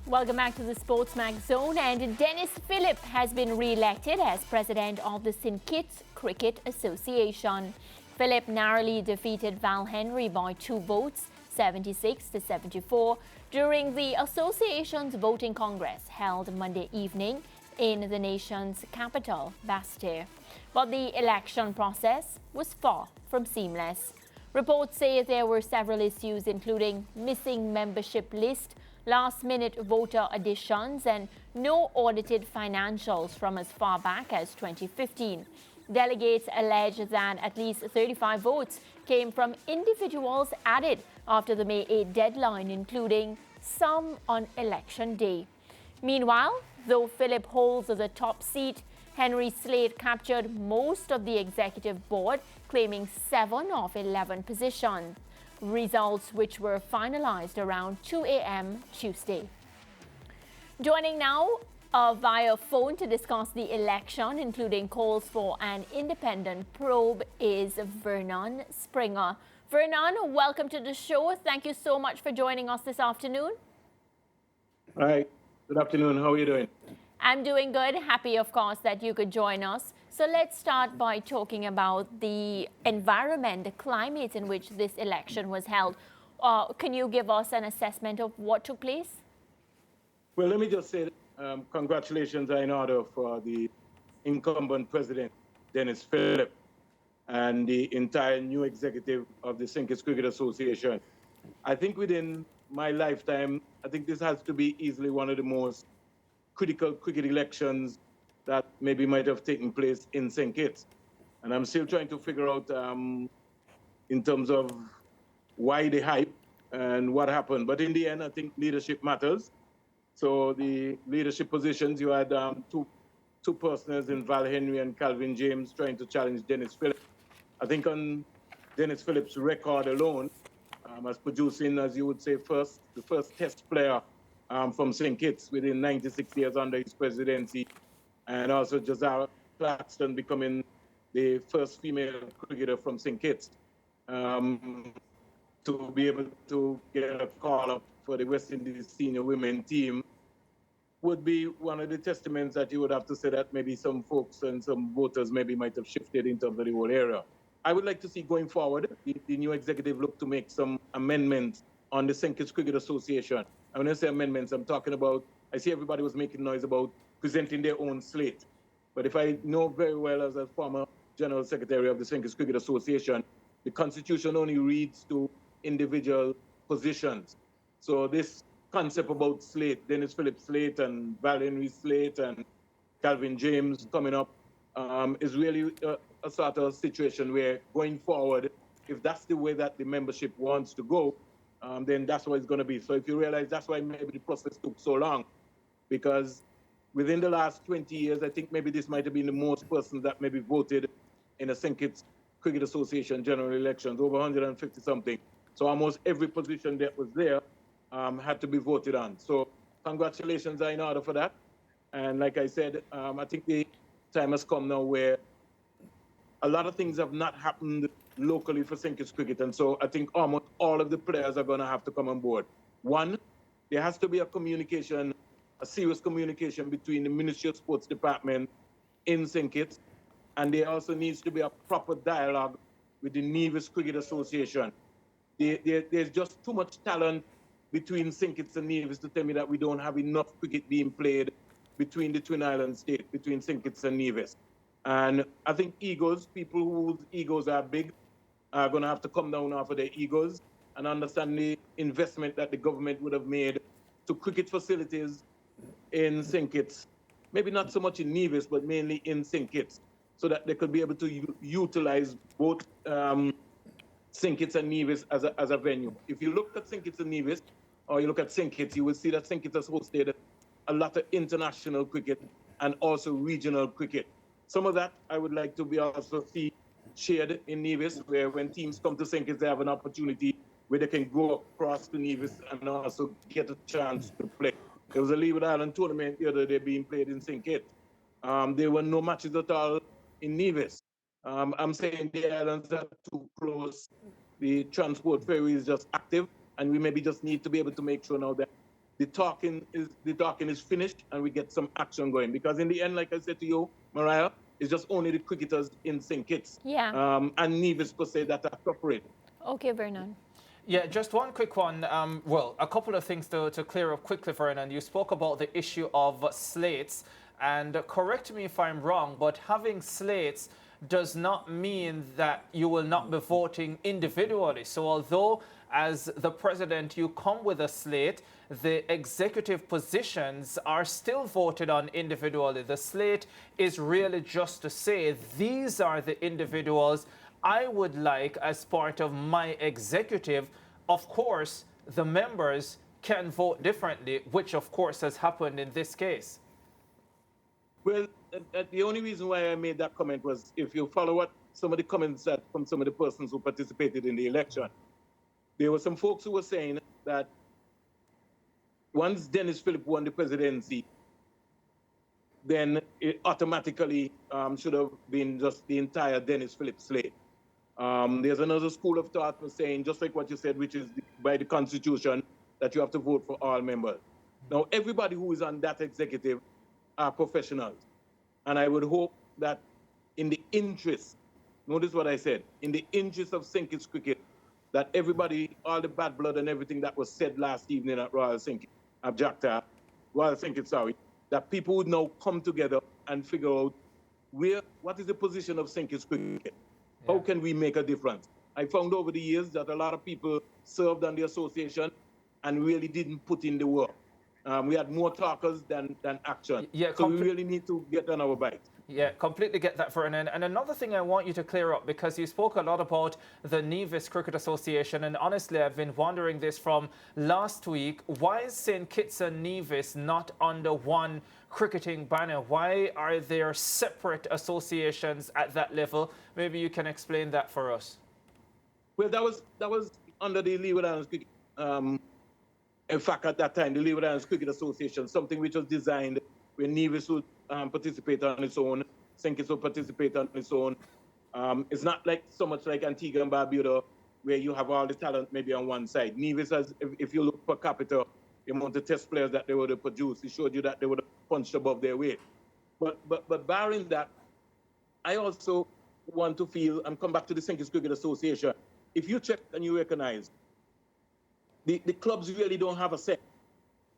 Welcome back to the SportsMax Zone. And Dennis Phillip has been re-elected as president of the St. Kitts Cricket Association. Phillip narrowly defeated Val Henry by 2 votes, 76 to 74, during the association's voting congress held Monday evening in the nation's capital, Bastille. But the election process was far from seamless. Reports say there were several issues, including missing membership list, last-minute voter additions, and no audited financials from as far back as 2015. Delegates allege that at least 35 votes came from individuals added after the May 8 deadline, including some on election day. Meanwhile, though Phillip holds the top seat, Henry Slate captured most of the executive board, claiming 7 of 11 positions, results which were finalized around 2 a.m. Tuesday. Joining now via phone to discuss the election, including calls for an independent probe, is Vernon Springer. Vernon, welcome to the show. Thank you so much for joining us this afternoon. Hi, good afternoon. How are you doing? I'm doing good. Happy, of course, that you could join us. So let's start by talking about the environment, the climate in which this election was held. Can you give us an assessment of what took place? Well, let me just say congratulations are in order for the incumbent president, Dennis Phillip, and the entire new executive of the St. Kitts Cricket Association. I think within my lifetime, I think this has to be easily one of the most critical cricket elections that maybe might have taken place in St. Kitts. And I'm still trying to figure out in terms of why the hype and what happened. But in the end, I think leadership matters. So the leadership positions, you had two personers in Val Henry and Calvin James trying to challenge Dennis Phillip. I think on Dennis Phillip's record alone, as producing, as you would say, the first test player from St. Kitts within 96 years under his presidency, and also Josiah Claxton becoming the first female cricketer from St. Kitts to be able to get a call up for the West Indies senior women team would be one of the testaments that you would have to say that maybe some folks and some voters maybe might have shifted in terms of the whole area. I would like to see going forward, the new executive look to make some amendments on the St. Kitts Cricket Association. And when I say amendments, I'm talking about, I see everybody was making noise about presenting their own slate. But if I know very well as a former General Secretary of the St. Kitts Cricket Association, the Constitution only reads to individual positions. So this concept about slate, Dennis Phillip slate and Val Henry slate and Calvin James coming up is really a sort of situation where going forward, if that's the way that the membership wants to go, then that's what it's going to be. So if you realize that's why maybe the process took so long, because within the last 20 years, I think maybe this might have been the most persons that maybe voted in the St. Kitts Cricket Association general elections, over 150 something. So almost every position that was there had to be voted on. So congratulations are in order for that. And like I said, I think the time has come now where a lot of things have not happened locally for St. Kitts cricket. And so I think almost all of the players are going to have to come on board. One, there has to be a serious communication between the Ministry of Sports Department in St. Kitts, and there also needs to be a proper dialogue with the Nevis Cricket Association. There's just too much talent between St. Kitts and Nevis to tell me that we don't have enough cricket being played between the Twin Island state, between St. Kitts and Nevis. And I think egos, people whose egos are big, are going to have to come down off of their egos and understand the investment that the government would have made to cricket facilities in St. Kitts. Maybe not so much in Nevis, but mainly in St. Kitts, so that they could be able to utilize both St. Kitts and Nevis as a venue. If you look at St. Kitts and Nevis, or you look at St. Kitts, you will see that St. Kitts has hosted a lot of international cricket and also regional cricket. Some of that I would like to be also see shared in Nevis, where when teams come to St. Kitts, they have an opportunity where they can go across to Nevis and also get a chance to play. There was a Leeward Island tournament the other day being played in St. Kitts. There were no matches at all in Nevis. I'm saying the islands are too close. The transport ferry is just active, and we maybe just need to be able to make sure now that the talking is finished and we get some action going. Because in the end, like I said to you, Mariah, it's just only the cricketers in St. Kitts and Nevis per se that are separate. Okay, Vernon. Yeah, just one quick one. Well, a couple of things to clear up quickly, Vernon. You spoke about the issue of slates, and correct me if I'm wrong, but having slates does not mean that you will not be voting individually. So although as the president you come with a slate, the executive positions are still voted on individually. The slate is really just to say these are the individuals I would like as part of my executive. Of course, the members can vote differently, which of course has happened in this case. Well, the only reason why I made that comment was if you follow what some of the comments said from some of the persons who participated in the election, there were some folks who were saying that once Dennis Phillip won the presidency, then it automatically should have been just the entire Dennis Phillip slate. There's another school of thought for saying, just like what you said, which is by the Constitution, that you have to vote for all members. Now, everybody who is on that executive are professionals. And I would hope that in the interest, notice what I said, in the interest of St. Kitts cricket, that everybody, all the bad blood and everything that was said last evening at Royal St. Kitts, that people would now come together and figure out what is the position of St. Kitts cricket? How can we make a difference? I found over the years that a lot of people served on the association and really didn't put in the work. We had more talkers than action. So we really need to get on our bike. Yeah, completely get that, Vernon. And another thing I want you to clear up, because you spoke a lot about the Nevis Cricket Association, and honestly, I've been wondering this from last week. Why is St. Kitts and Nevis not under one cricketing banner? Why are there separate associations at that level? Maybe you can explain that for us. Well, that was under the Leeward Islands Cricket. In fact, at that time, the Leeward Islands Cricket Association, something which was designed where Nevis would participate on its own, St. Kitts would participate on its own. It's not like so much like Antigua and Barbuda, where you have all the talent maybe on one side. Nevis, if you look per capita, the amount of test players that they would have produced, it showed you that they would have punched above their weight. But barring that, I also want to feel, and come back to the St. Kitts Cricket Association, if you check and you recognize, the clubs really don't have a say.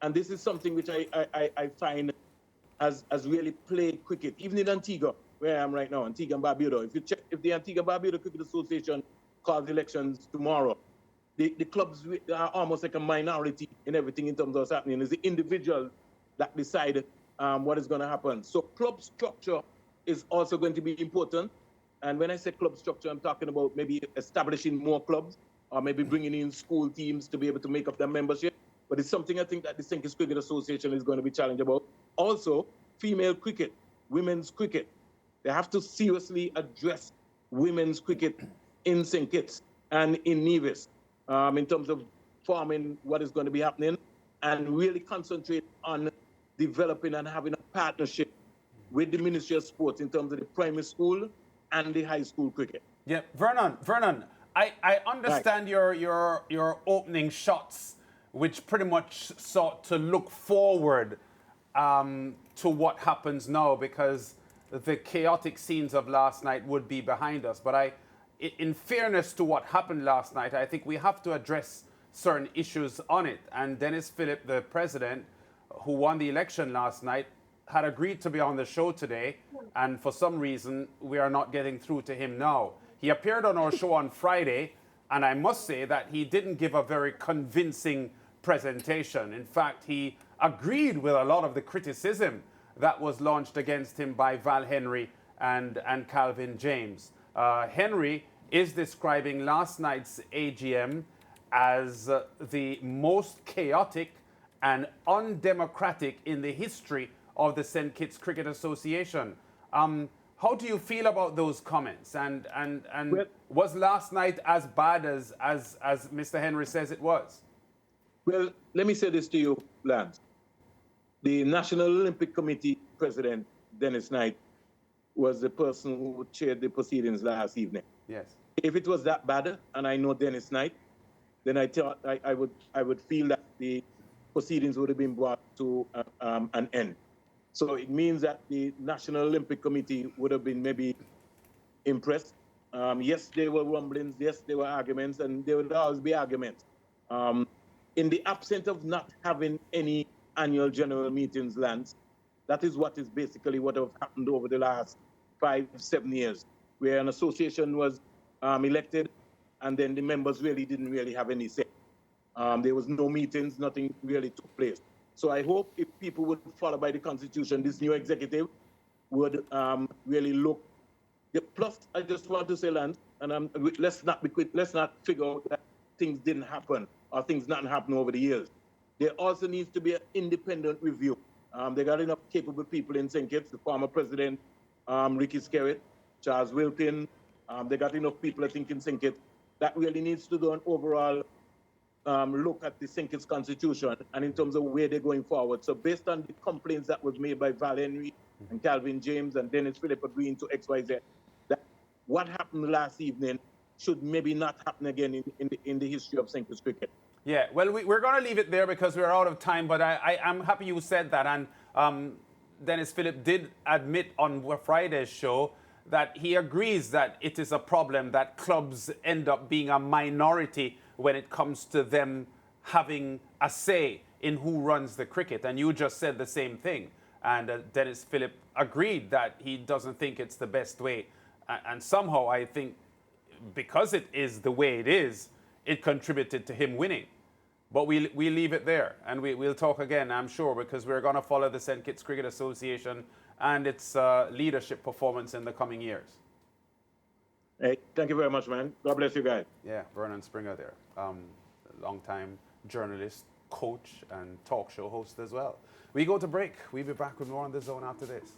And this is something which I find has really played cricket, even in Antigua, where I am right now, Antigua and Barbuda. If you check, if the Antigua and Barbuda Cricket Association calls elections tomorrow, the clubs are almost like a minority in everything in terms of what's happening. It's the individuals that decide what is going to happen. So club structure is also going to be important. And when I say club structure, I'm talking about maybe establishing more clubs or maybe bringing in school teams to be able to make up their membership. But it's something I think that the St. Kitts Cricket Association is going to be challenged about. Also, female cricket, women's cricket. They have to seriously address women's cricket in St. Kitts and in Nevis in terms of forming what is going to be happening and really concentrate on developing and having a partnership with the Ministry of Sports in terms of the primary school and the high school cricket. Yeah, Vernon, I understand your opening shots, which pretty much sought to look forward to what happens now, because the chaotic scenes of last night would be behind us. But in fairness to what happened last night, I think we have to address certain issues on it. And Dennis Phillip, the president, who won the election last night, had agreed to be on the show today, and for some reason, we are not getting through to him now. He appeared on our show on Friday, and I must say that he didn't give a very convincing presentation. In fact, he agreed with a lot of the criticism that was launched against him by Val Henry and Calvin James. Henry is describing last night's AGM as the most chaotic and undemocratic in the history of the St. Kitts Cricket Association. How do you feel about those comments? And well, was last night as bad as Mr. Henry says it was? Well, let me say this to you, Lance. The National Olympic Committee president, Dennis Knight, was the person who chaired the proceedings last evening. Yes. If it was that bad, and I know Dennis Knight, then I thought I would feel that the proceedings would have been brought to an end. So it means that the National Olympic Committee would have been maybe impressed. Yes, there were rumblings. Yes, there were arguments, and there would always be arguments. In the absence of not having any annual general meetings, Lance, that is what is basically what have happened over the last 5-7 years, where an association was elected, and then the members really didn't really have any say. There was no meetings, nothing really took place. So I hope if people would follow by the Constitution, this new executive would really look. Plus, I just want to say, Lance, and let's not be quick, let's not figure out that things didn't happen or things not happen over the years. There also needs to be an independent review. They got enough capable people in St. Kitts, the former president, Ricky Skerritt, Charles Wilkin. They got enough people, I think, in St. Kitts that really needs to do an overall look at the St. Kitts Constitution and in terms of where they're going forward. So based on the complaints that was made by Val Henry and Calvin James and Dennis Phillip agreeing to XYZ, that what happened last evening should maybe not happen again in the history of St. Kitts cricket. Yeah, well, we're going to leave it there because we're out of time, but I'm happy you said that. And Dennis Phillip did admit on Friday's show that he agrees that it is a problem that clubs end up being a minority when it comes to them having a say in who runs the cricket. And you just said the same thing. And Dennis Phillip agreed that he doesn't think it's the best way. And somehow I think because it is the way it is, it contributed to him winning. But we leave it there, and we'll talk again, I'm sure, because we're going to follow the St. Kitts Cricket Association and its leadership performance in the coming years. Hey, thank you very much, man. God bless you guys. Yeah, Vernon Springer there, long-time journalist, coach, and talk show host as well. We go to break. We'll be back with more on The Zone after this.